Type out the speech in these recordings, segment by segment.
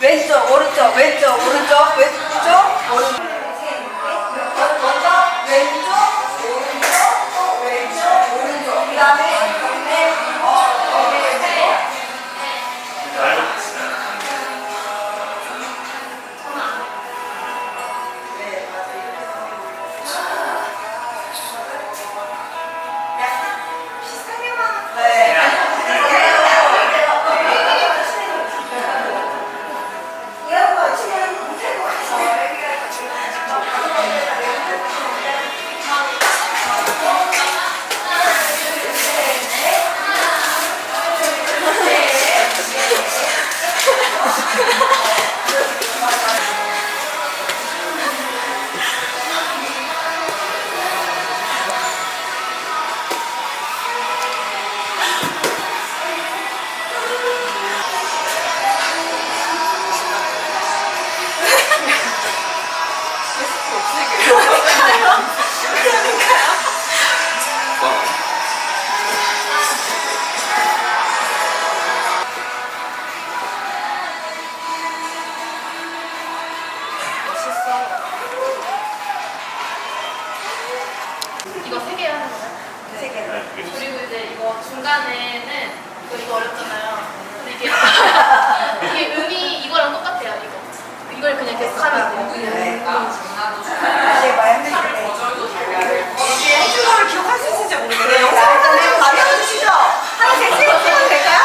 왼쪽 오른쪽 왼쪽 오른쪽 왼쪽 오른쪽 먼저 왼쪽 오른쪽 왼쪽 오른쪽 그다음에 이거 3개 하는 거예요? 3개. 그리고 이제 이거 중간에는 이거 어렵잖아요. 근데 이게 음이 이거랑 똑같아요. 이걸 그냥 계속 하면 돼요. 이게 해준 거를 기억할 수 있을지 모르겠어요. 영상을 좀 남겨주시죠. 하나씩 찍어주면 될까요?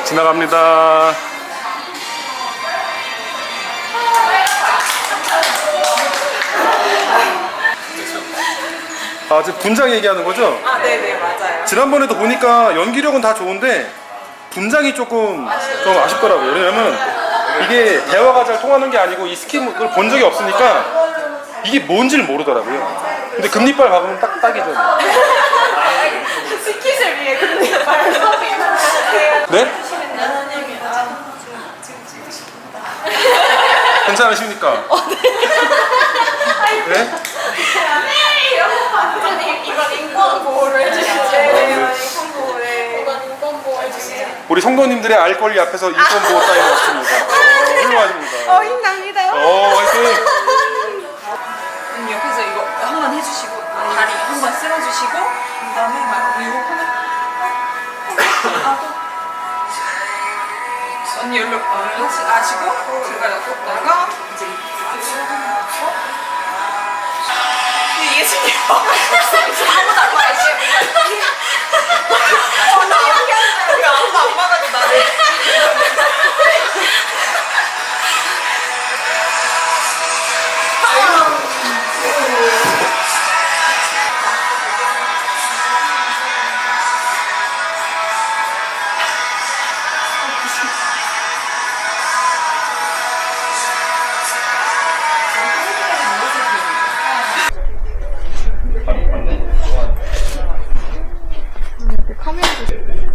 지나갑니다. 아, 지금 분장 얘기하는 거죠? 아, 네네, 맞아요. 지난번에도 보니까 연기력은 다 좋은데 분장이 조금 좀 아쉽더라고요. 왜냐면 이게 대화가 잘 통하는 게 아니고 이 스킨을 본 적이 없으니까 이게 뭔지를 모르더라고요. 근데 금리빨 박으면 딱이죠. 스킷을 위해 금리빨 네? 괜찮으십니까? 네? 이건 인권 보호를 해주시죠. 인권 보호를. 인권 보호 해주시죠. 우리 성도님들의 알 권리 앞에서 인권 보호 따위 없습니다. 훌륭하십니다. 힘납니다. 화이팅! 옆에서 이거 한번 해주시고 다리 한번 쓸어주시고 그다음에 막 이거 언니 여기로 아시고 제가 옆에다가 이제 이게 신기해요. 아무도 안 봐야지. 언니 이렇게 하는데 우리 아무도 안 봐가지고 나를.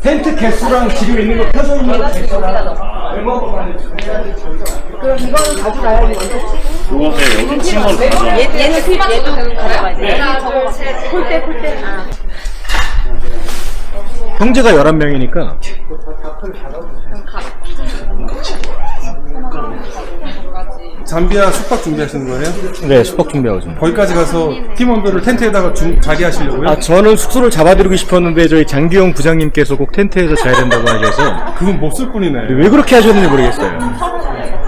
텐트 개수랑 지금 있는 거 펴져 있는 거 개수랑 그럼 이거는 가져가야겠지? 네, 여기 친구는 가져. 얘도 가져가야 돼. 폴대. 아. 형제가 11명이니까 잠비아 숙박 준비하시는 거예요? 네, 숙박 준비하고 있습니다. 거기까지 가서 팀원들을 텐트에다가 자게 하시려고요? 아, 저는 숙소를 잡아드리고 싶었는데 저희 장기용 부장님께서 꼭 텐트에서 자야 된다고 하셔서 그건 못 쓸 뿐이네. 왜 그렇게 하셨는지 모르겠어요.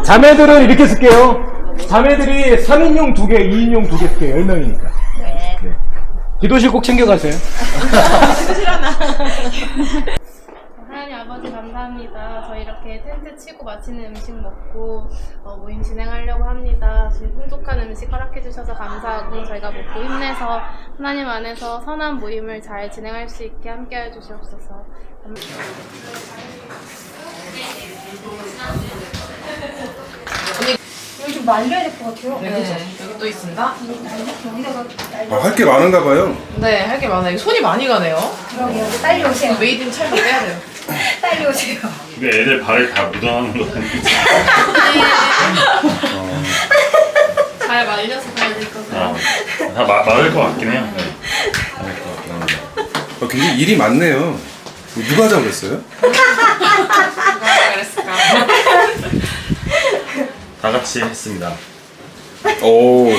자매들은 이렇게 쓸게요. 자매들이 3인용 2개, 2인용 2개 쓸게요. 10명이니까. 네. 기도실 꼭 챙겨가세요. 하나님 아버지 감사합니다. 저희 이렇게 텐트 치고 맛있는 음식 먹고 모임 진행하려고 합니다. 지금 풍족한 음식 허락해 주셔서 감사하고 저희가 먹고 힘내서 하나님 안에서 선한 모임을 잘 진행할 수 있게 함께해 주시옵소서. 감사합니다. 말려야 될 것 같아요. 네, 여기 또 있습니다. 여기다가 할 게 많은가 봐요. 네, 할 게 많아요. 손이 많이 가네요. 그러게요. 빨리 오세요. 메이드 인 찰도 빼야 돼요. 빨리 오세요. 근데 애들 발에 다 묻어나는 거 아니지? 잘 말려서 가야 될 것 같아요. 다 맞을 것 같긴 해요. 네. 굉장히 일이 많네요. 누가 하자고 그랬어요? 누가 그랬을까? 다 같이 했습니다. 오.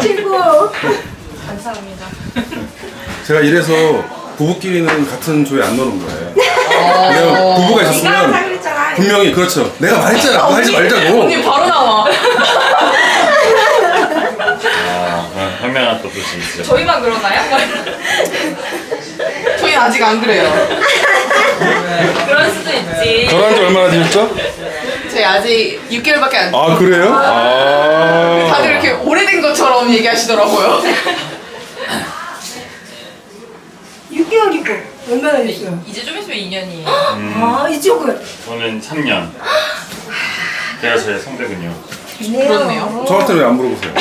최고. 감사합니다. 제가 이래서 부부끼리는 같은 조에 안 넣는 거예요. 왜냐면 부부가 있었으면 그랬잖아. 분명히 그렇죠. 내가 말했잖아. 그거 하지 말자고. 언니 바로 나와. 현명한 또 뜻이 있죠. 저희만 그러나요? 저희 아직 안 그래요. 그럴 수도 있지. 결혼한 지 얼마나 되셨죠? 저희 아직 6개월밖에 안. 아 그래요? 아. 다들 이렇게 오래된 것처럼 얘기하시더라고요. 6개월이고 얼마나 됐어요? 이제 좀 있으면 2년이에요. 아 이쪽은. 저는 3년. 제가 제일 성대군요. 그렇네요. 저한테는 왜 안 물어보세요?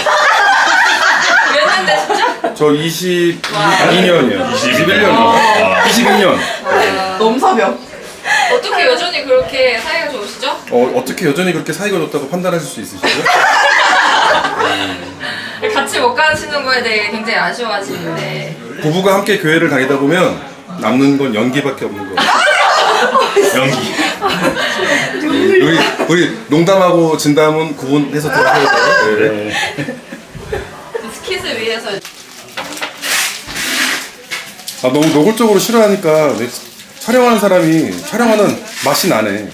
그랬는데 진짜? 저 22년이요. 21년이요. 21년. 넘사벽. 어떻게 여전히 그렇게 사이가 좋으시죠? 어떻게 여전히 그렇게 사이가 좋다고 판단하실 수 있으시죠? 같이 못 가시는 거에 대해 굉장히 아쉬워하시는데. 부부가 함께 교회를 다니다 보면 남는 건 연기밖에 없는 거예요. 연기. 우리 농담하고 진담은 구분해서 들어야 돼요. 네. 스킷을 위해서 아 너무 노골적으로 싫어하니까 촬영하는 사람이 촬영하는 맛이 나네.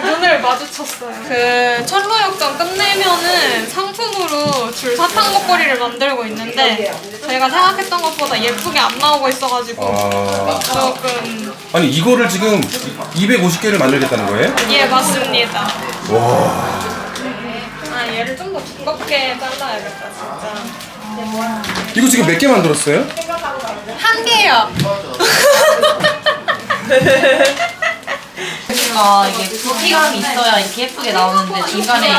눈을 마주쳤어요. 그 철로역전 끝내면은 상품으로 줄 사탕 먹거리를 만들고 있는데 저희가 생각했던 것보다 예쁘게 안 나오고 있어가지고 아 조금 아니 이거를 지금 250개를 만들겠다는 거예요? 예 맞습니다. 와 아 얘를 좀 더 두껍게 잘라야겠다 진짜. 이거 지금 몇 개 만들었어요? 한 개요. 뭔가 이게 부피감이 있어야 이렇게 예쁘게 나오는데 중간에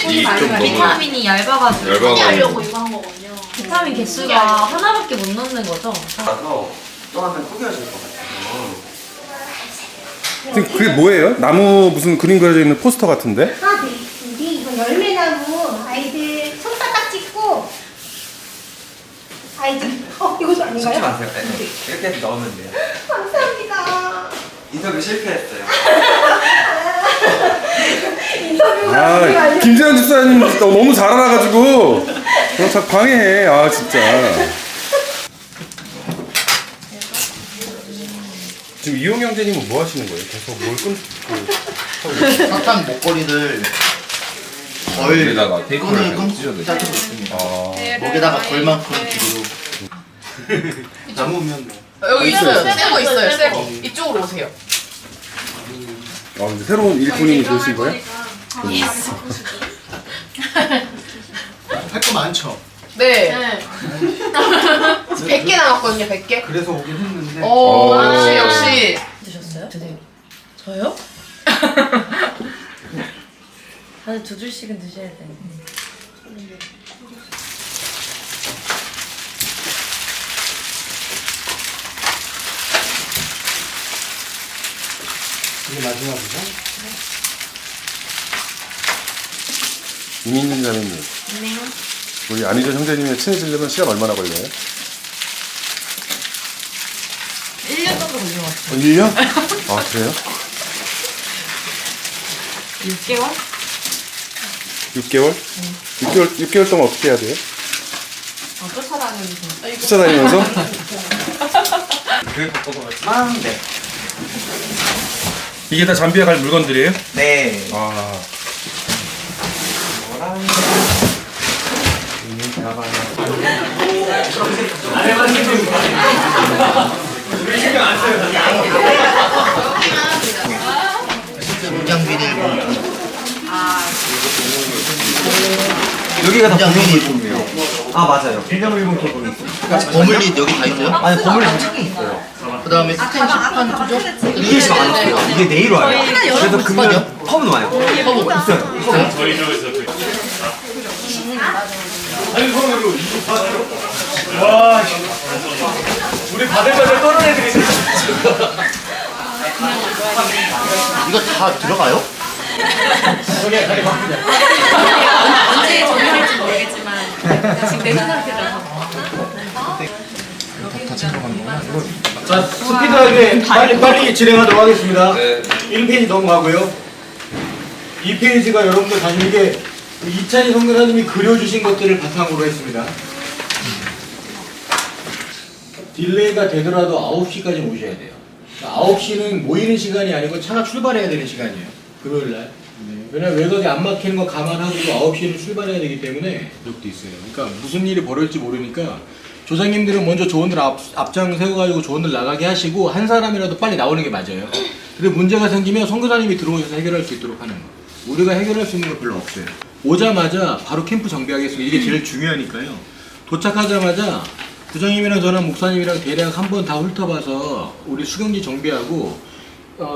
이게 비타민이 얇아가지고 얇아가지고. 이거 한 거거든요. 비타민 개수가 하나밖에 못 넣는 거죠? 지금 그게 뭐예요? 나무 무슨 그림 그려져 있는 포스터 같은데? 아 네. 우리 이거 열매나무 아이들 손바닥 찍고 아이들 이것도 아닌가요? 찍지 마세요. 네. 이렇게 해서 넣으면 돼요. 감사합니다. 인터뷰 실패했어요. 아 김재현 집사님 너무 잘 알아가지고 자꾸 방해해. 아 진짜. 지금 이용 형제님은 뭐 하시는 거예요? 계속 뭘 끊고 사탕 목걸이를 여기다가 끈을 끊고 짜고 있습니다. 목에다가 걸만큼 뒤로 남으면 여기 있어요. 새거 있어요. 새거. 이쪽으로 오세요. 아 근데 새로운 일꾼이 되신 거예요? 할 거 많죠. 네. 100개 남았거든요. 100개. 그래서 오긴 했는데 오, 역시. 드셨어요? 저요? 다들 2줄씩은 드셔야 돼요. 이게 마지막이죠? 이민준 자매님. 우리 안희정 형제님이 친해지려면 시간 얼마나 걸려요? 1년 정도 걸린 것 같아요. 1년? 아 그래요? 6개월? 6개월? 6개월 동안 어떻게 해야 돼요? 쫓아다니면서. 쫓아다니면서? 교육 바꿔서 그렇지만 네. 이게 다 잠비에 갈 물건들이에요? 네. 아 이거랑 문장 비닐봉투. 여기가 다 비닐봉투예요. 아 맞아요. 비닐봉투 거기 있어요. 버물릿 여기 다 있어요? 아니 버물이 좀 책이 있어요. 그 다음에 스탠 시판 투죠? 이게 지금 안 와요. 이게 내일 와요. 그래서 금년 펌은 와요. 허브 있어요. 저희 쪽에서 와, 우리 바들바들 떠는 애들이 있어. 이거 다 들어가요? 언제 정리할지 모르겠지만 지금 내는 상태라서. 자, 스피드하게 빨리 진행하도록 하겠습니다. 1페이지 넘어가고요. 2페이지가 여러분들 다시 이게 이찬희 성교사님이 그려주신 것들을 바탕으로 했습니다. 딜레이가 되더라도 9시까지 오셔야 돼요. 9시는 모이는 시간이 아니고 차가 출발해야 되는 시간이에요. 금요일날. 왜냐면 외곽에 안 막히는 거 감안하고 9시에는 출발해야 되기 때문에 적도 있어요. 그러니까 무슨 일이 벌어질지 모르니까 조상님들은 먼저 조원들 앞장 세워가지고 조원들 나가게 하시고 한 사람이라도 빨리 나오는 게 맞아요. 근데 문제가 생기면 선교사님이 들어오셔서 해결할 수 있도록 하는 거. 우리가 해결할 수 있는 거 별로 없어요. 오자마자 바로 캠프 정비하겠습니다. 이게 제일 중요하니까요. 도착하자마자 부장님이랑 저랑 목사님이랑 대략 한번 다 훑어봐서 우리 수경지 정비하고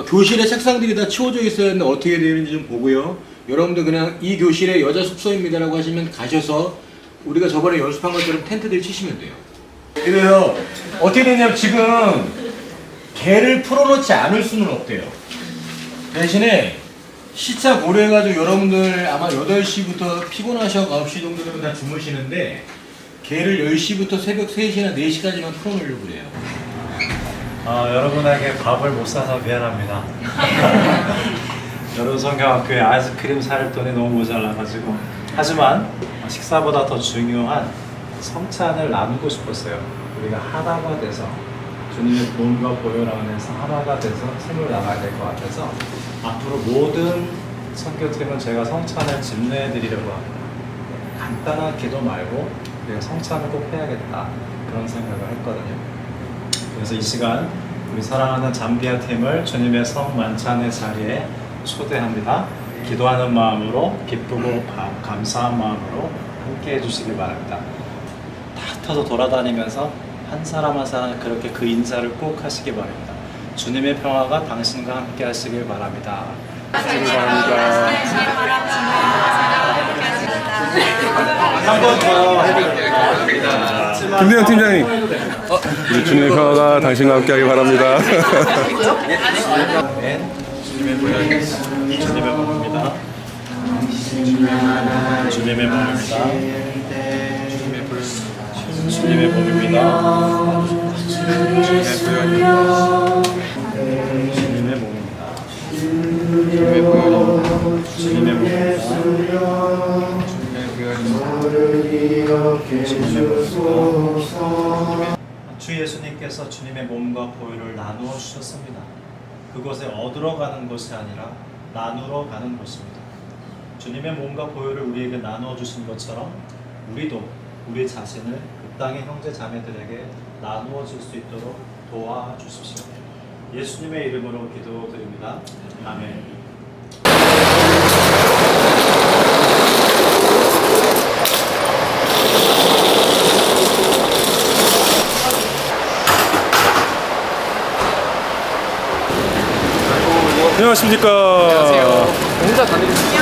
교실에 책상들이 다 치워져 있어야 하는데 어떻게 되는지 좀 보고요. 여러분들 그냥 이 교실에 여자 숙소입니다라고 하시면 가셔서 우리가 저번에 연습한 것처럼 텐트들 치시면 돼요. 그래요. 어떻게 되냐면 지금 개를 풀어놓지 않을 수는 없대요. 대신에 시차 고려해가지고 여러분들 아마 8시부터 피곤하셔서 9시 정도 되면 다 주무시는데 개를 10시부터 새벽 3시나 4시까지만 풀어놓으려고 그래요. 여러분에게 밥을 못 사서 미안합니다. 여러분 성경학교에 아이스크림 살 돈이 너무 모자라가지고 하지만 식사보다 더 중요한 성찬을 나누고 싶었어요. 우리가 하나가 돼서 주님의 몸과 보혈 안에서 하나가 돼서 생을 나가야 될 것 같아서 앞으로 모든 선교팀은 제가 성찬을 집례해드리려고 합니다. 간단한 기도 말고 우리가 성찬을 꼭 해야겠다 그런 생각을 했거든요. 그래서 이 시간 우리 사랑하는 잠비아 팀을 주님의 성만찬의 자리에 초대합니다. 기도하는 마음으로 기쁘고 감사한 마음으로 함께 해주시길 바랍니다. 다 흩어서 돌아다니면서 한 사람 한 사람 그렇게 그 인사를 꼭 하시기 바랍니다. 주님의 평화가 당신과 함께 하시길 바랍니다. 한 번 더 해드립니다. 김대현 팀장님, 우리 주님의 평화가 당신과 함께하길 바랍니다. 주님의 모양입니다. 주님의 몸입니다. 주님의 몸입니다. 주님의 몸입니다. 주님의 몸입니다. 주님의 몸입니다. 주 예수님께서 주님의 몸과 보혈을 나누어 주셨습니다. 그것에 얻으러 가는 것이 아니라 나누러 가는 것입니다. 주님의 몸과 보혈을 우리에게 나누어 주신 것처럼 우리도 우리 자신을 그 땅의 형제 자매들에게 나누어 줄 수 있도록 도와주십시오. 예수님의 이름으로 기도드립니다. 아멘. 안녕하십니까. 안녕하세요. 혼자 다니겠습니다.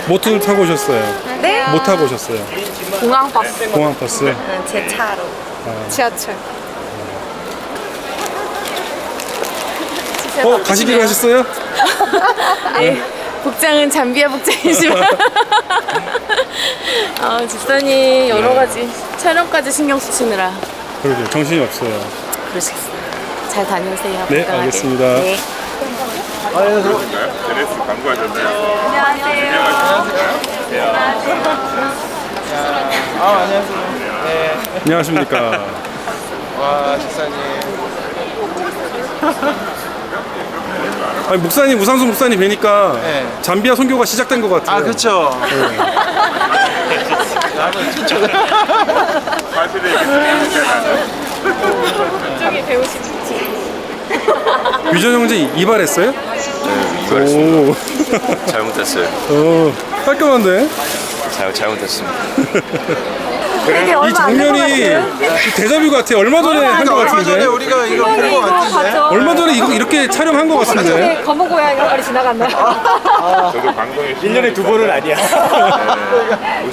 모트를 타고 오셨어요? 네? 뭐 타고 오셨어요? 공항버스. 공항버스? 제 차로. 지하철. 가시기로 하셨어요? 네. 복장은 잠비아 복장이지만 집사님 여러 가지 촬영까지 신경 쓰시느라 그러게 정신이 없어요. 그러시겠어요. 잘 다녀오세요. 네, 건강하게. 알겠습니다. 네. 제네스 광고하셨나요? 안녕하십니까. 와, 식사님. 아니, 목사님, 우상수 목사님 뵈니까 네. 잠비아 선교가 시작된 것 같아요. 아, 그쵸. 사실은 그쪽이 배우시는지. 유전 형제 이발했어요? 네, 오. 잘못했어요. 깔끔한데? 잘못했습니다. 이 장면이 데자뷰 같아. 얼마 전에 한 것 같은데. 우리가 이거 본 거 같은데? 얼마 전에 이렇게 촬영한 것 같은데. 검은 고양이가 빨리 지나갔나요? 저도 방송에 1년에 2번은 아니야.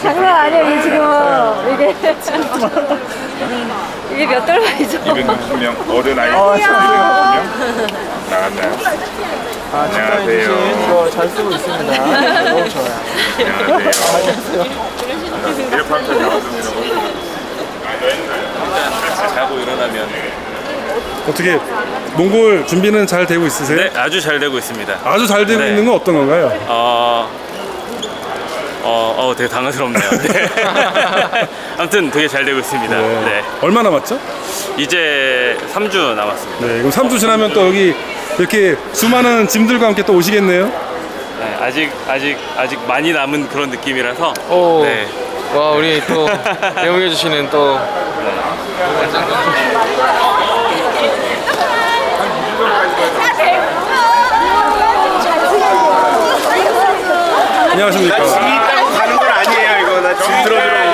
장난 아니에요 지금 이게 몇 달만이죠? 260명 어른 아이 260명 나갔나요? 안녕하세요. 잘 쓰고 있습니다. 너무 좋아요. 안녕하세요. 이렇게 나왔습니다. 자고 일어나면 어떻게 몽골 준비는 잘 되고 있으세요? 네, 아주 잘 되고 있습니다. 아주 잘 되고 네. 있는 건 어떤 건가요? 되게 당황스럽네요. 네. 아무튼 되게 잘 되고 있습니다. 네. 얼마 남았죠? 이제 3주 남았습니다. 네, 그럼 3주 지나면 또 여기 이렇게 수많은 짐들과 함께 또 오시겠네요? 네, 아직 많이 남은 그런 느낌이라서. 오. 네. 와, 우리 또 배웅해주시는 또. 안녕하십니까. 가는 건 아니에요, 이거. 나 지금 들어주러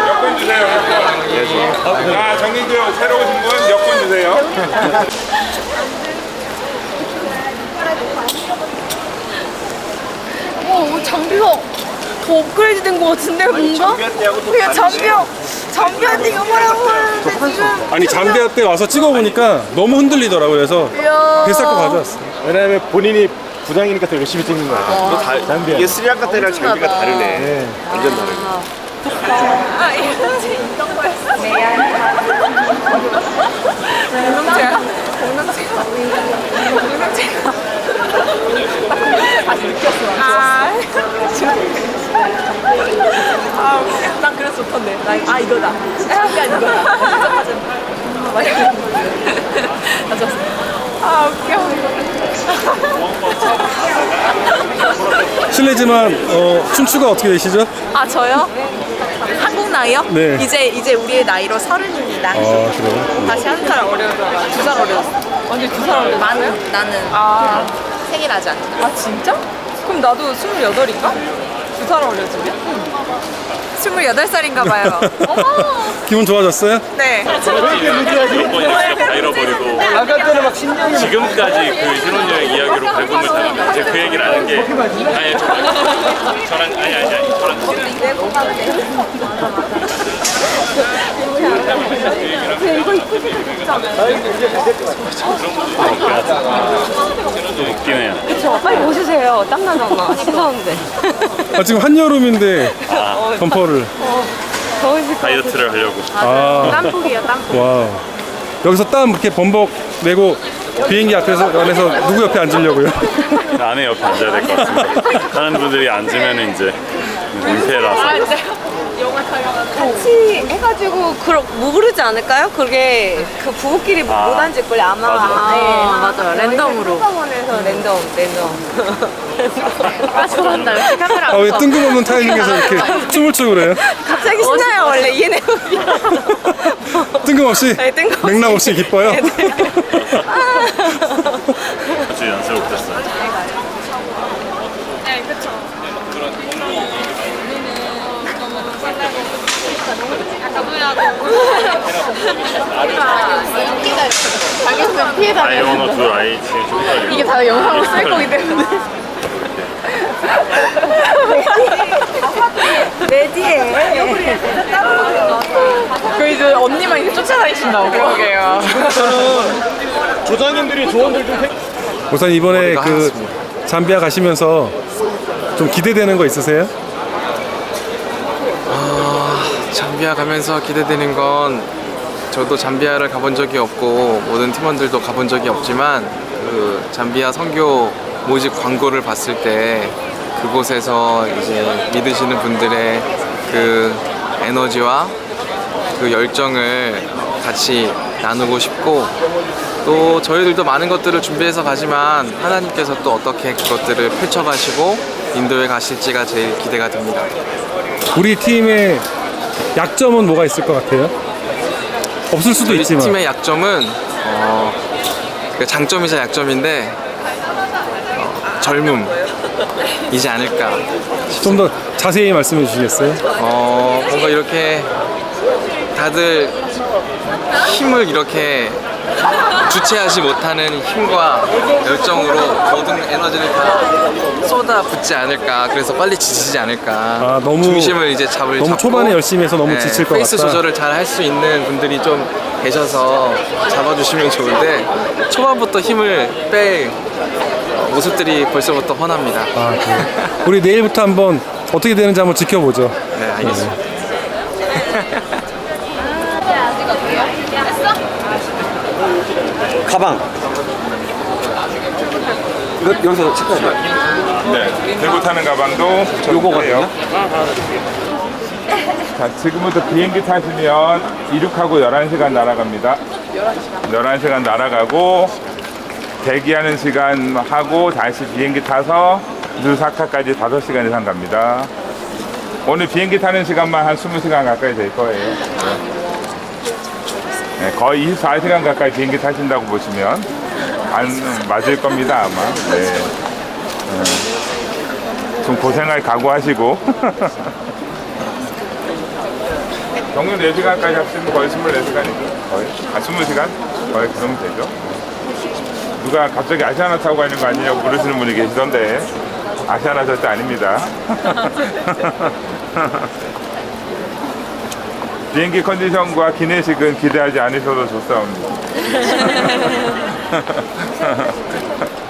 여권 주세요. 아, 정민규 새로 오신 분 여권 주세요. 장비가 더 업그레이드 된 것 같은데 뭔가? 그냥 장비한테 이거 뭐라고 하는데 지금 아니 잠비아 때 와서 찍어보니까 너무 흔들리더라고요. 그래서 뱃살 거 가져왔어요. 왜냐면 본인이 부장이니까 더 열심히 찍는 거야. 장비야. 이게 스리랑카 때랑 장비가 다르네. 완전 다르네. 아 이거 이런 거였어? 공동체야? 공동체가 난 그래서 좋던데. 아 이거다. 잠깐 이거다. 맞아. 아 웃겨. 실례지만 춘추가 어떻게 되시죠? 아 저요? 한국 나이요? 네. 이제 우리의 나이로 30입니다. 아 그래요? 다시 한 살 어려져. 2살 어려졌어. 완전 2살 어려졌어. 나는 생일하지 않는다. 아 진짜? 그럼 나도 28인가? 2살 어려지면? 28살인가 봐요. 어머. 기분 좋아졌어요? 네. 몇 번이 다 잃어버리고 지금까지 그 신혼여행 이야기로 발품을 당하면 제가 그 얘기를 하는 게 저랑 이거 이쁘게 생겼잖아요. 웃기네요. 그쵸. 빨리 오시세요. 땀나잖아. 씻었는데. 아 지금 한여름인데 점퍼를. 더우실 다이어트를 하려고. 땀폭이에요, 땀폭. 와 여기서 땀 이렇게 범벅 내고 비행기 앞에서 안에서 누구 옆에 앉으려고요? 아내 옆에 앉아야 될 것 같습니다. 다른 분들이 앉으면 이제 민폐라서. 같이 해가지고 모르지 않을까요? 그게 그 부부끼리 못 앉을걸요 아마. 맞아요. 랜덤으로. 한꺼번에서 랜덤. 잘한다. 역시 카메라. 아 왜 뜬금없는 타이밍에서 이렇게 춤을 추고 그래요? 갑자기 신나요 원래 이해내요. 뜬금없이? 네, 뜬금없이. 맥락 없이 기뻐요? 아주 연습했어요. 네, 그쵸. 자기는 피해 다녀. 아이 오너 둘 아이 지금 좀 이게 다 영상으로 쓸 거기 때문에. 내 뒤에. 그 이제 언니만 이제 쫓아다니신다고. 그러게요. 조장님들이 조언들 좀 우선 이번에 그 잠비아 가시면서 좀 기대되는 거 있으세요? 잠비아 가면서 기대되는 건 저도 잠비아를 가본 적이 없고 모든 팀원들도 가본 적이 없지만 그 잠비아 선교 모집 광고를 봤을 때 그곳에서 이제 믿으시는 분들의 그 에너지와 그 열정을 같이 나누고 싶고 또 저희들도 많은 것들을 준비해서 가지만 하나님께서 또 어떻게 그것들을 펼쳐가시고 인도에 가실지가 제일 기대가 됩니다. 우리 팀의 약점은 뭐가 있을 것 같아요? 없을 수도 우리 있지만 팀의 약점은 그 장점이자 약점인데 젊음이지 않을까. 좀 더 자세히 말씀해 주시겠어요? 뭔가 이렇게 다들 힘을 이렇게 주체하지 못하는 힘과 열정으로 모든 에너지를 다 쏟아붓지 않을까. 그래서 빨리 지치지 않을까. 너무 중심을 이제 너무 초반에 열심히 해서 너무 지칠 것 페이스 같다. 조절을 잘 할 수 있는 분들이 좀 계셔서 잡아주시면 좋은데 초반부터 힘을 뺄 모습들이 벌써부터 훤합니다. 우리 내일부터 한번 어떻게 되는지 한번 지켜보죠. 네, 알겠습니다. 가방. 이거 여기서 체크해야 돼요. 네, 들고 타는 가방도 요거거든요. 자, 지금부터 비행기 타시면 이륙하고 11시간 날아갑니다. 11시간 날아가고 대기하는 시간 하고 다시 비행기 타서 누사카까지 5시간 이상 갑니다. 오늘 비행기 타는 시간만 한 20시간 가까이 될 거예요. 네, 거의 24시간 가까이 비행기 타신다고 보시면 안 맞을 겁니다, 아마. 네. 좀 고생할 각오하시고. 경유 4시간까지 합치면 거의 24시간이죠. 거의. 20시간? 거의 그 정도 되죠. 누가 갑자기 아시아나 타고 가는 거 아니냐고 물으시는 분이 계시던데 아시아나 절대 아닙니다. 비행기 컨디션과 기내식은 기대하지 않으셔도 좋사옵니다.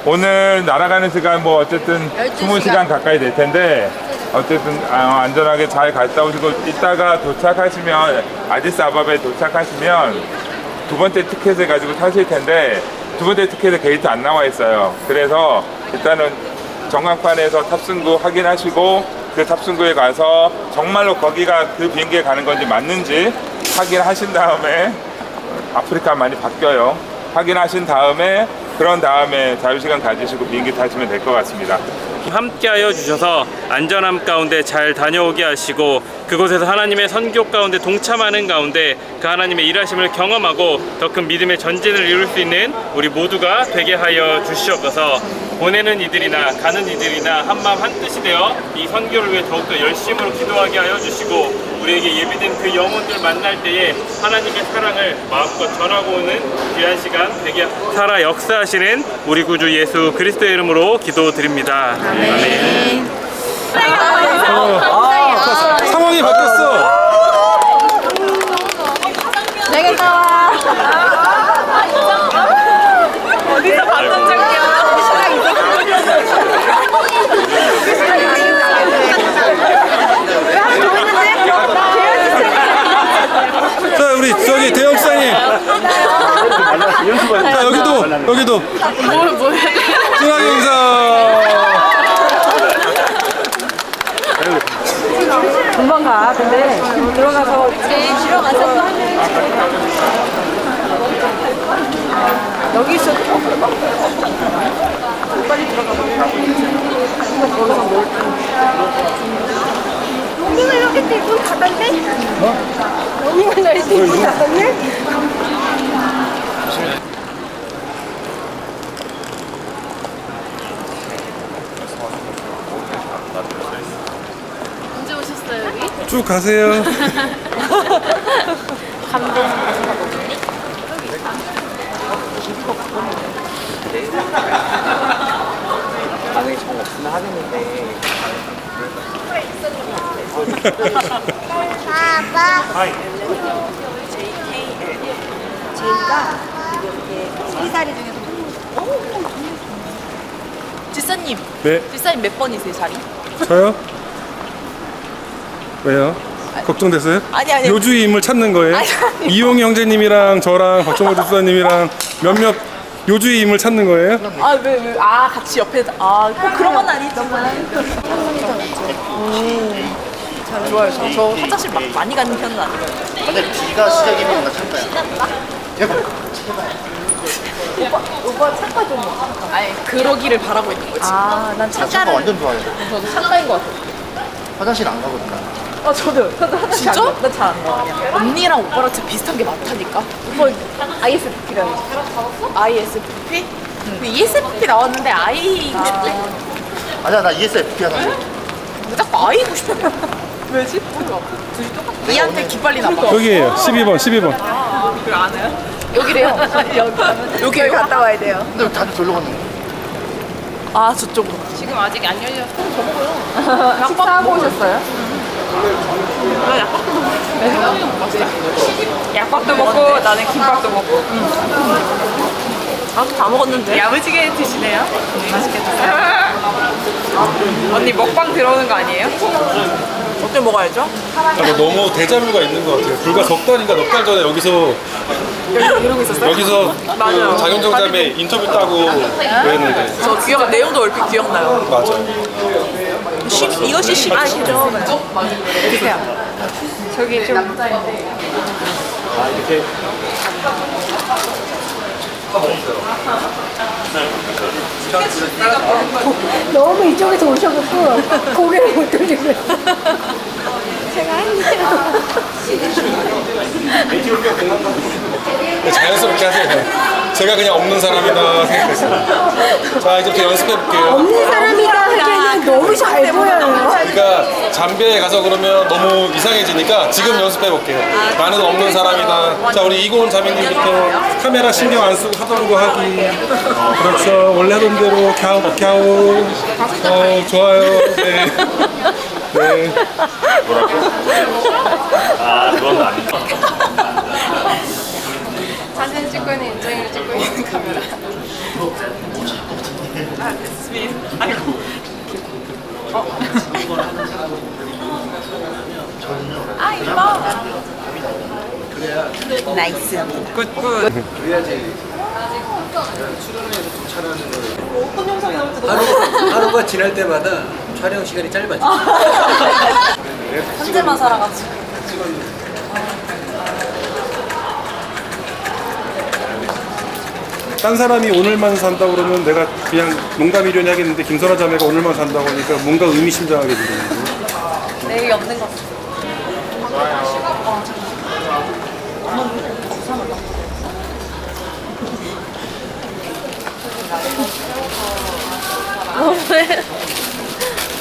오늘 날아가는 시간 뭐 어쨌든 20시간 가까이 될 텐데 어쨌든 안전하게 잘 갔다 오시고 이따가 도착하시면 아디스아바바에 도착하시면 두 번째 티켓을 가지고 타실 텐데 두 번째 티켓에 게이트 안 나와 있어요. 그래서 일단은 전광판에서 탑승구 확인하시고 그 탑승구에 가서 정말로 거기가 그 비행기에 가는 건지 맞는지 확인하신 다음에 아프리카 많이 바뀌어요. 확인하신 다음에 그런 다음에 자유시간 가지시고 비행기 타시면 될 것 같습니다. 함께하여 주셔서 안전함 가운데 잘 다녀오게 하시고 그곳에서 하나님의 선교 가운데 동참하는 가운데 그 하나님의 일하심을 경험하고 더 큰 믿음의 전진을 이룰 수 있는 우리 모두가 되게 하여 주시옵소서. 보내는 이들이나 가는 이들이나 한마음 한뜻이 되어 이 선교를 위해 더욱더 열심으로 기도하게 하여 주시고 우리에게 예비된 그 영혼들 만날 때에 하나님의 사랑을 마음껏 전하고 오는 귀한 시간 되게 살아 역사하시는 우리 구주 예수 그리스도의 이름으로 기도드립니다. 아멘. 상황이 바뀌었어. 내가 나와. 어디서 봤던 적이야. 자, 우리 저기 대역사님. 자, 여기도. 뭐 해야 돼? 신앙 영상. 금방 가. 근데 들어가서 들어가서 또 하면 여기 있어. 빨리 들어가 봐. 거기서 뭘? 여기가 이렇게 문 닫았네? 여기가 이렇게 문 닫았네? 언제 오셨어요 여기? 쭉 가세요. 반응이 정 없으면 하겠는데. 제이가 이렇게 세 자리 중에서 지사님. 네. 지사님 몇 번이세요 자리? 저요? 왜요? 걱정됐어요? 아니. 요주의 인물 찾는 거예요? 아니. 이용희 형제님이랑 저랑 박정호 집사님이랑 몇몇 요주의 인물 찾는 거예요? 왜? 같이 옆에 꼭 그런 건 아니지만. 잘 좋아요. 저 화장실 많이 가는 편은 아니에요. 근데 B가 시작이면 나 참가야. 제발. 오빠 창가 좀. 아니 그러기를 바라고 있는 거지. 난 나 참가 완전 좋아해. 저도 창가인 것 같아요. 화장실 안 가거든. 저도 화장실 진짜? 나 잘 안 가. 언니랑 오빠랑 진짜 비슷한 게 많다니까. 오빠 ISFP라고. ISFP? ESFP 나왔는데 I고 싶대. 아니야, 나 ESFP야 사실. 왜 자꾸 I고 싶어? 왜지? 둘이 똑같아. 이한테 기빨리나 봐. 여기에요. 12번. 그걸 안 해요? 여기래요. 여기 갔다 와야 돼요. 근데 다들 절로 갔는 거야. 저쪽으로. 지금 아직 안 열렸어. 식사하고 오셨어요? 약밥도 먹고 나는 김밥도 먹고. 다 먹었는데. 야무지게 드시네요. 맛있게 드세요. 언니 먹방 들어오는 거 아니에요? 어떻게 먹어야죠? 너무 데자뷰가 있는 것 같아요. 불과 넉 달 전에 여기서 이러고 있었어요? 여기서 맞아요. 장윤정 자매 인터뷰 따고 그랬는데. 저 내용도 얼핏 기억나요. 맞아요. 이것이 12죠. 드세요. 저기 좀 이렇게 너무 이쪽에서 오셔갖고 고개를 못 돌리고 제가 아니에요. 자연스럽게 하세요. 제가 그냥 없는 사람이다 생각했어요. 자, 이제부터 연습해볼게요. 없는 사람이라 하기에는 너무 잘 보여요. 그러니까 잠비아에 가서 그러면 너무 이상해지니까 지금 연습해볼게요. 나는 없는 사람이다. 자, 우리 이고은 자매님부터 카메라 신경 안 쓰고 하던 거 하기. 그렇죠. 원래 하던 대로 갸우. 좋아요. 네. 네. 그건 아니죠. 사진 찍고 있는 인정이를 찍고 있는 카메라. 아이고. 이뻐. 나이스. 굿. 그래야지. 하루가 지날 때마다 촬영 시간이 짧아져. 현재만 살아가지고. 딴 사람이 오늘만 산다고 그러면 내가 그냥 농담이려니 하겠는데 김선아 자매가 오늘만 산다고 하니까 뭔가 의미심장하게 들리는 내일이 없는 것 같아.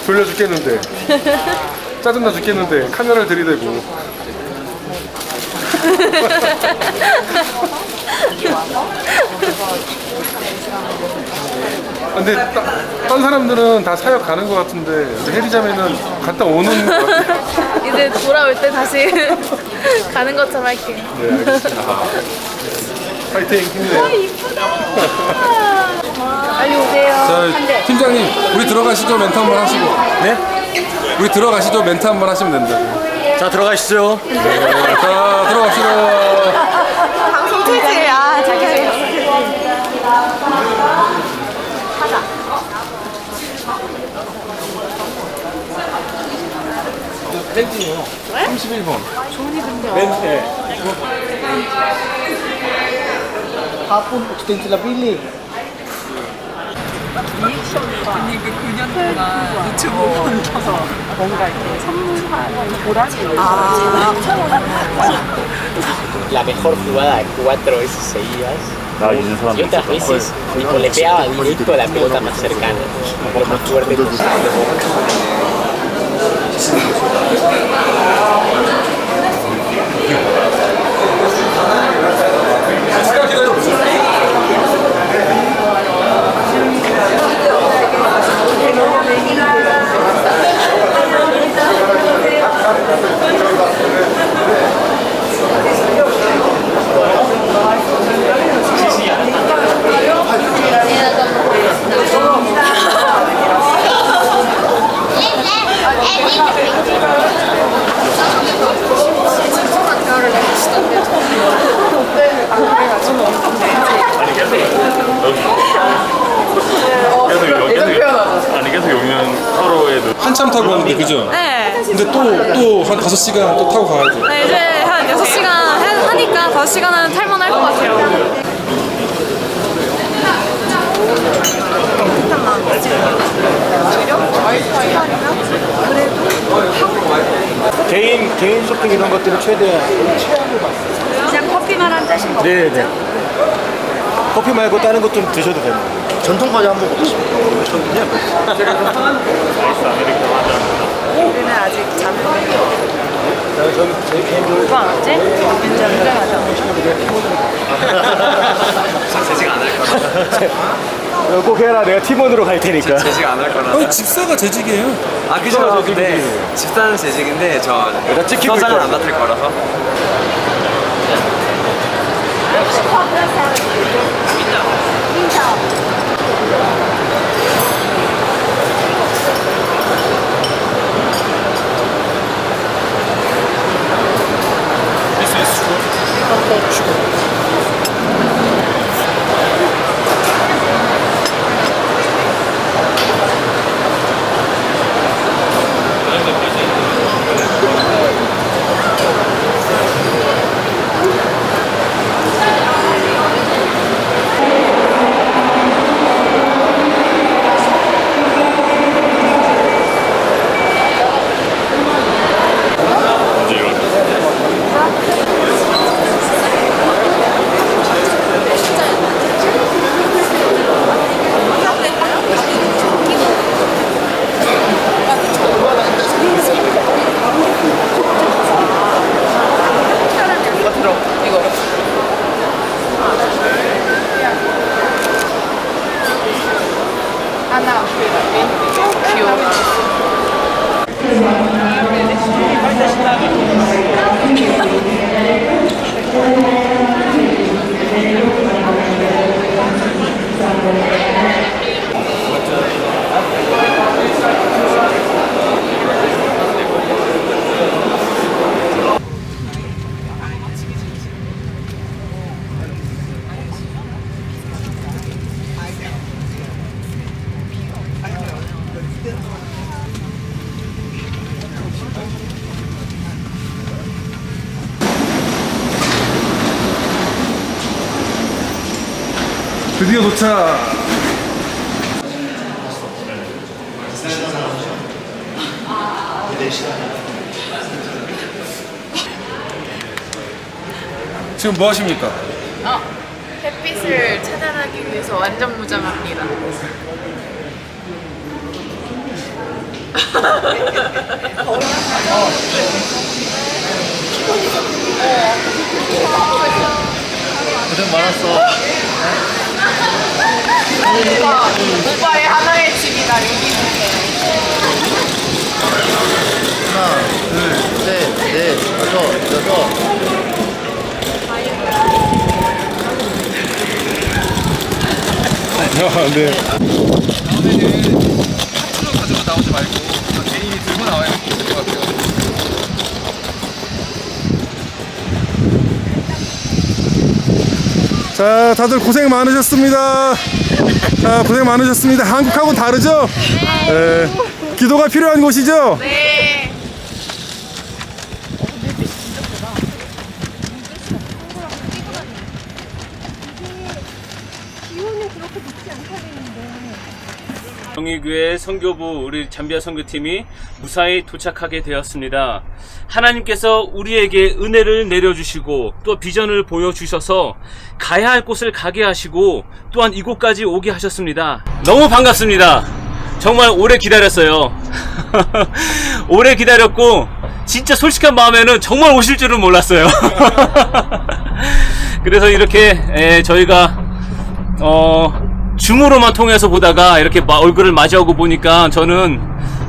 졸려 죽겠는데 짜증나 죽겠는데 카메라를 들이대고 근데 딴 사람들은 다 사역 가는 것 같은데 혜리 자매는 갔다 오는 것 같아요. 이제 돌아올 때 다시 가는 것처럼 할게요. 네, 알겠습니다. 파이팅 힘내요. 빨리 오세요. 자, 팀장님 우리 들어가시죠. 멘트 한번 하시고. 네? 우리 들어가시죠. 멘트 한번 하시면 된다. 자, 들어가시죠. 네, 자, 들어갑시다. 방송 퇴지야. 자기 펜팅이요. 31번. 좋은 입은데. 펜팅. Hapon, extend sila pili. 언니 그 9년 동안 유튜브 켜서 뭔가 이렇게 선물하는 보라지. La mejor jugada 4 veces seguidas y otras veces tipo, le pegaba directo a la pelota más cercana, por más fuerte posible. 타고 가는데 그죠? 네. 근데 또 한 5시간 또 타고 가야죠. 네, 이제 한 6시간 하니까 5시간은 탈만할 것 같아요. 개인 쇼핑 이런 것들은 최대한 최악을 봤어요. 그냥 커피만 한 잔씩 먹고. 네네. 커피 말고 다른 것 좀 드셔도 됩니다. 전통까지 한번 먹고 싶어요. 우리는 아직 잠을 저는 제 개인적으로 오빠 어째? 재직 안 할 거라. 꼭 해라. 내가 팀원으로 갈 테니까. 재직 안 할 거라. 집사가 재직이에요. 아 그죠. 근데 집사는 재직인데 저 서장은 안 맡을 거라서. 드디어 도착. 지금 뭐 하십니까? 햇빛을 차단하기 위해서 완전 무장합니다. 고생 많았어. 오빠의 하나의 집이다 여기. 하나, 둘, 셋, 넷, 다섯, 여섯. 네. 다음에는 파츠로 가지고 나오지 말고 개인이 들고 나와야 될 것 같아요. 자, 다들 고생 많으셨습니다. 자, 고생 많으셨습니다. 한국하고 다르죠? 네. 기도가 필요한 곳이죠? 네. 정의교회 선교부 우리 잠비아 선교팀이 무사히 도착하게 되었습니다. 하나님께서 우리에게 은혜를 내려주시고 또 비전을 보여주셔서 가야 할 곳을 가게 하시고 또한 이곳까지 오게 하셨습니다. 너무 반갑습니다. 정말 오래 기다렸어요. 오래 기다렸고 진짜 솔직한 마음에는 정말 오실 줄은 몰랐어요. 그래서 이렇게 저희가 줌으로만 통해서 보다가 이렇게 얼굴을 마주하고 보니까 저는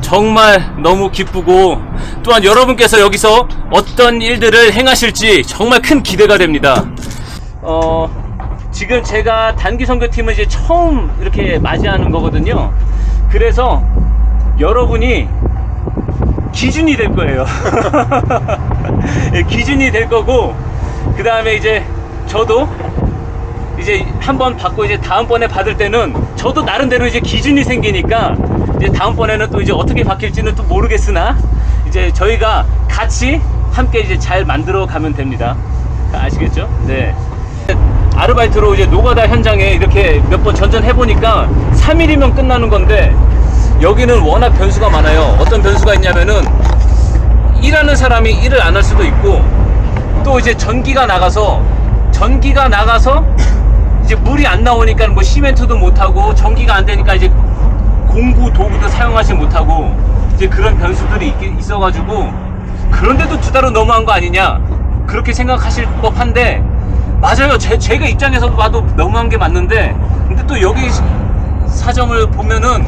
정말 너무 기쁘고 또한 여러분께서 여기서 어떤 일들을 행하실지 정말 큰 기대가 됩니다. 지금 제가 단기 선교팀을 이제 처음 이렇게 맞이하는 거거든요. 그래서 여러분이 기준이 될 거예요. 기준이 될 거고, 그 다음에 이제 저도 이제 한번 받고 이제 다음번에 받을 때는 저도 나름대로 이제 기준이 생기니까 이제 다음번에는 또 이제 어떻게 바뀔지는 또 모르겠으나 이제 저희가 같이 함께 이제 잘 만들어 가면 됩니다. 아시겠죠? 네. 아르바이트로 이제 노가다 현장에 이렇게 몇 번 전전해 보니까 3일이면 끝나는 건데 여기는 워낙 변수가 많아요. 어떤 변수가 있냐면은 일하는 사람이 일을 안 할 수도 있고 또 이제 전기가 나가서 이제 물이 안 나오니까 뭐 시멘트도 못 하고 전기가 안 되니까 이제 공구 도구도 사용하지 못하고 이제 그런 변수들이 있어가지고 그런데도 2달은 너무한 거 아니냐 그렇게 생각하실 법한데 맞아요. 제가 입장에서 봐도 너무한 게 맞는데 근데 또 여기 사정을 보면은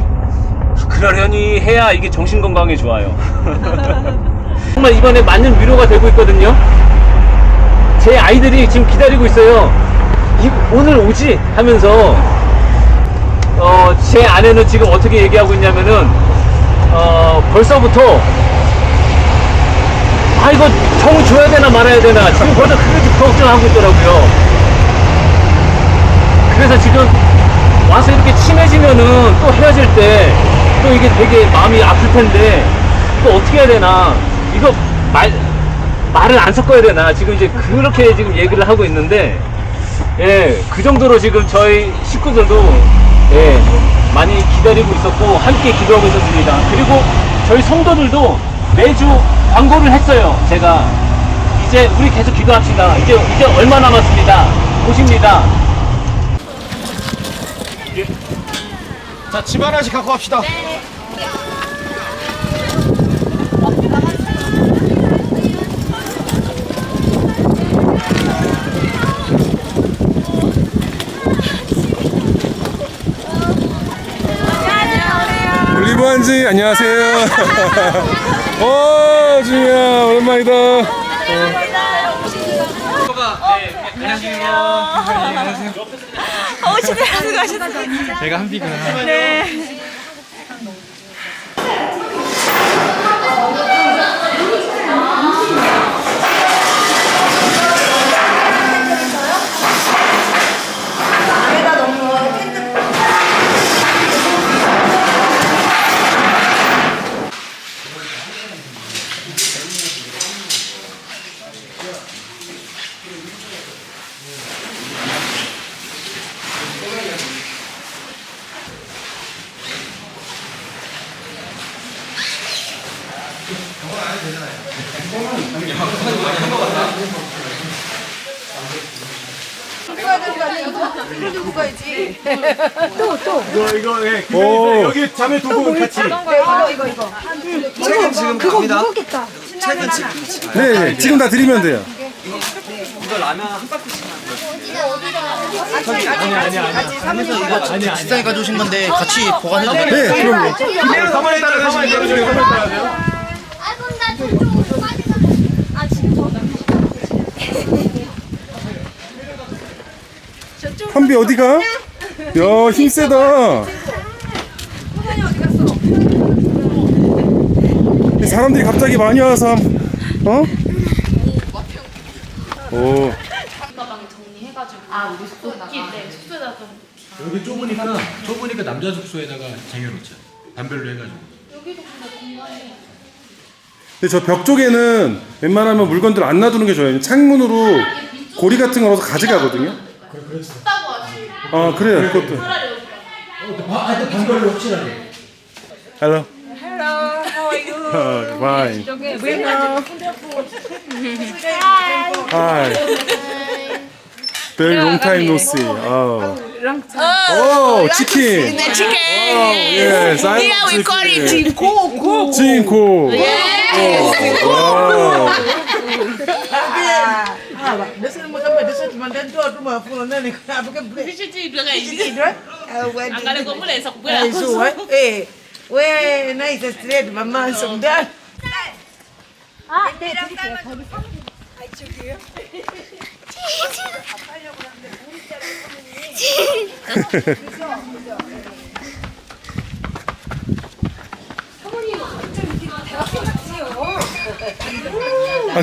그러려니 해야 이게 정신건강에 좋아요. 정말 이번에 많은 위로가 되고 있거든요. 제 아이들이 지금 기다리고 있어요. 오늘 오지? 하면서 제 아내는 지금 어떻게 얘기하고 있냐면은 벌써부터 이거 정 줘야 되나 말아야 되나 지금 벌써 그렇게 걱정하고 있더라고요. 그래서 지금 와서 이렇게 친해지면은 또 헤어질 때 또 이게 되게 마음이 아플 텐데 또 어떻게 해야 되나 이거 말을 안 섞어야 되나 지금 이제 그렇게 지금 얘기를 하고 있는데 예, 그 정도로 지금 저희 식구들도 예, 많이 기다리고 있었고 함께 기도하고 있었습니다. 그리고 저희 성도들도 매주 광고를 했어요. 제가 이제 우리 계속 기도합시다. 이제 얼마 남았습니다. 오십니다. 자, 집 하나씩 갖고 갑시다. 올리브한지 안녕하세요. 준이야 오랜만이다. 안녕하세요. 오시네요. 가셨어요. 제가 한비가. 네. 들고 가야지. 이거 예. 여기 잠에 두고 같이. 이거. 책은 지금 그거 갑니다. 무겁겠다. 책은 지금. 네, 지금 다 드리면 돼요. 이거 라면 한 박스씩만. 아니 식당에 가져오신 건데 같이 보관해도 돼요? 네, 그럼요. 가만히 따라가세요. 한비 어디가? 야, 힘세다. 사람들이 갑자기 많이 와서 오. 가방 정리해가지고 우리 숙소에다 좀 여기 좁으니까 남자 숙소에다가 쟁여놓자. 담별로 해가지고. 여기도 근데 공간이 근데 저 벽 쪽에는 웬만하면 물건들 안 놔두는 게 좋아요. 창문으로 고리 같은 거 넣어서 가져가거든요. 그래요. 그것도. 담별로 확실하게. Hello. Hello, how are you? Fine. Hello. Hi. Very long time no see. Oh. Long time. 치킨. The chicken. Yes, I Here we call it Jinko. Jinko. Jinko. Wow. 왜 나이스 스트레이트 맘만 somdan. 네, 드릴게요. 거기 저기요.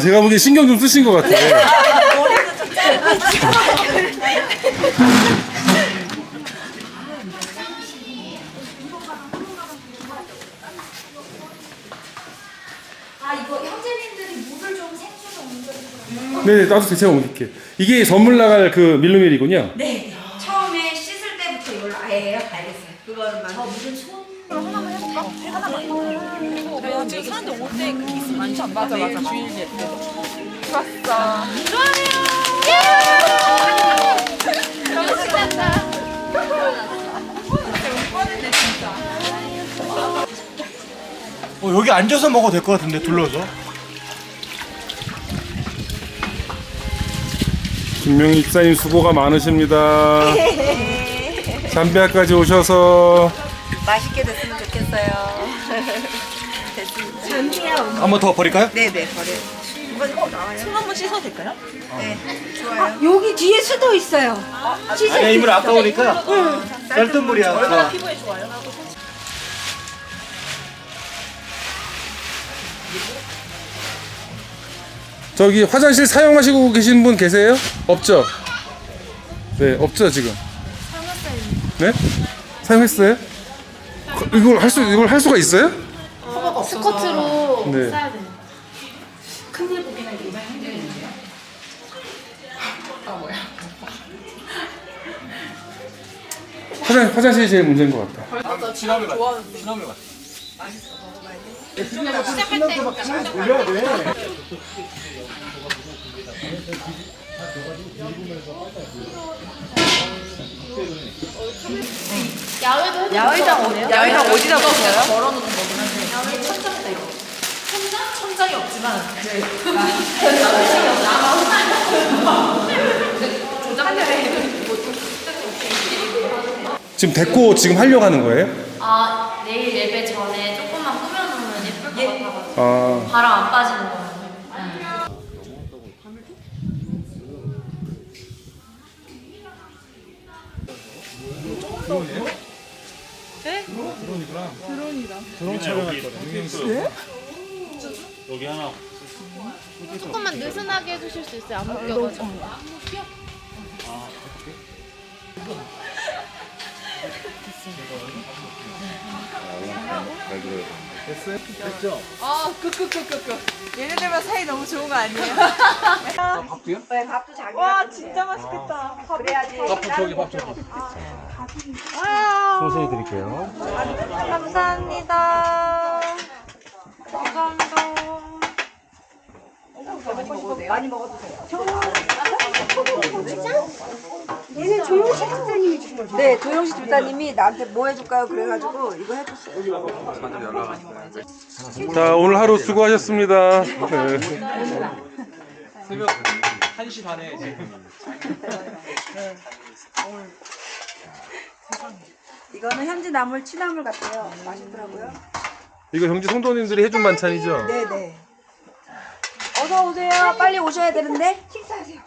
제가 보기엔 신경 좀 쓰신 것 같아. 이거 형제님들이 물을 좀 생수를 옮겨주세요. 네, 나도 제가 옮길게. 이게 선물 나갈 그 밀루밀이군요. 네. 처음에 씻을 때부터 이걸 아예 알겠어요. 그거만. 저 물은 손으로 하나만 해볼까? 하나만. 그리고 지금 사람들 올 때 그 있으면 많지 않나? 맞아. 주일 때. 좋았어. 너무 신난다. 여기 앉아서 먹어도 될 것 같은데 둘러서. 김명희 입사님 수고가 많으십니다. 잠비아까지 오셔서 맛있게 됐으면 좋겠어요. 됐습니다. 전비야. 한 번 더 버릴까요? 네네, 버려요. 손 한번 씻어도 될까요? 네, 좋아요. 아, 여기 뒤에 수도 있어요. 아니 이물 아까우니까 쌀뜨물이야. 얼마나 피부에 좋아요? 저기 화장실 사용하시고 계신 분 계세요? 없죠? 네, 없죠 지금. 네? 사용했어요? 이걸 할 수가 있어요? 스쿼트로 네. 써야 돼요. 큰일 보기나 이거 힘들겠는데요? 화장실이 제일 문제인 것 같다. 나 진함을 좋아하는데. 진함을 갔어. 시작할 때 올려야 돼. 야외장 어디다 붙여요? 걸어놓는 거긴 한데. 야외 천장이다 이거. 천장이 없지만 지금 데코 지금 하려고 하는 거예요? 아 내일 예배 전에 조금만 꾸며놓으면 예쁠 것 같아가지고 아. 바람 안 빠지는 거. 네? 드론 촬영했거든. 여기 하나. 조금만 느슨하게 해주실 수 있어요? 안 묶여가지고. 됐죠? 얘네들만 사이 너무 좋은 거 아니에요? 밥도요? 네, 밥도 자기. 와, 진짜 맛있겠다. 그래야지. 밥 저기. 와, 소개해 드릴게요. 감사합니다. 감사합니다. 많이 먹어도 돼요. 얘는 조용식 집사님이 준 거죠? 네, 조용식 집사님이 나한테 뭐 해줄까요? 그래가지고 이거 해줬어요. 자, 오늘 하루 수고하셨습니다. 네. 새벽 1시 반에 지금. 이거는 현지 나물 취나물 같아요. 맛있더라고요. 이거 형제 성도님들이 해준 반찬이죠? 네네. 어서 오세요. 빨리 오셔야 되는데. 식사하세요.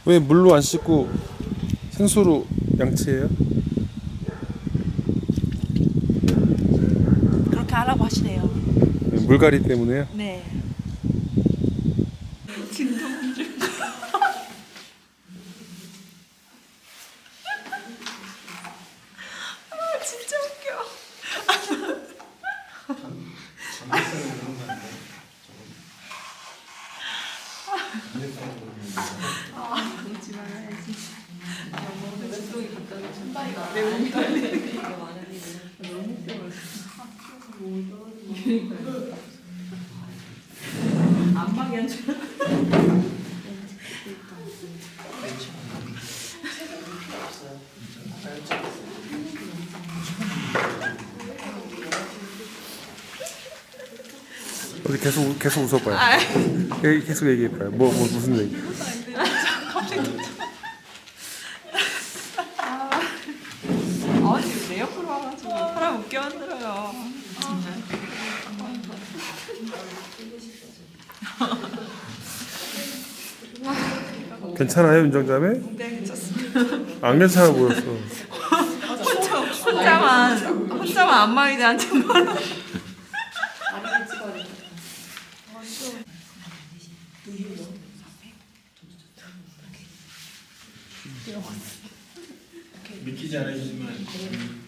왜 물로 안 씻고 생수로 양치해요? 그렇게 하라고 하시네요. 물갈이 때문에요? 네. 진짜 웃겨. 안방이 안 좋아. 어디 계속 웃어봐요. 아. 계속 얘기해봐요. 뭐 무슨 얘기? 갑자기 아니 내 옆으로 와가지고 사람 웃게 만들어요. 괜찮아요, 윤정자매? 네, 괜찮습니다. 안 괜찮아 보였어. 혼자만 안마의대 한 잔만. 믿기지 않으시지만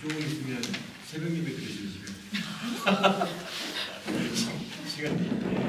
조금 있으면 새벽 예배 드리시면 시간이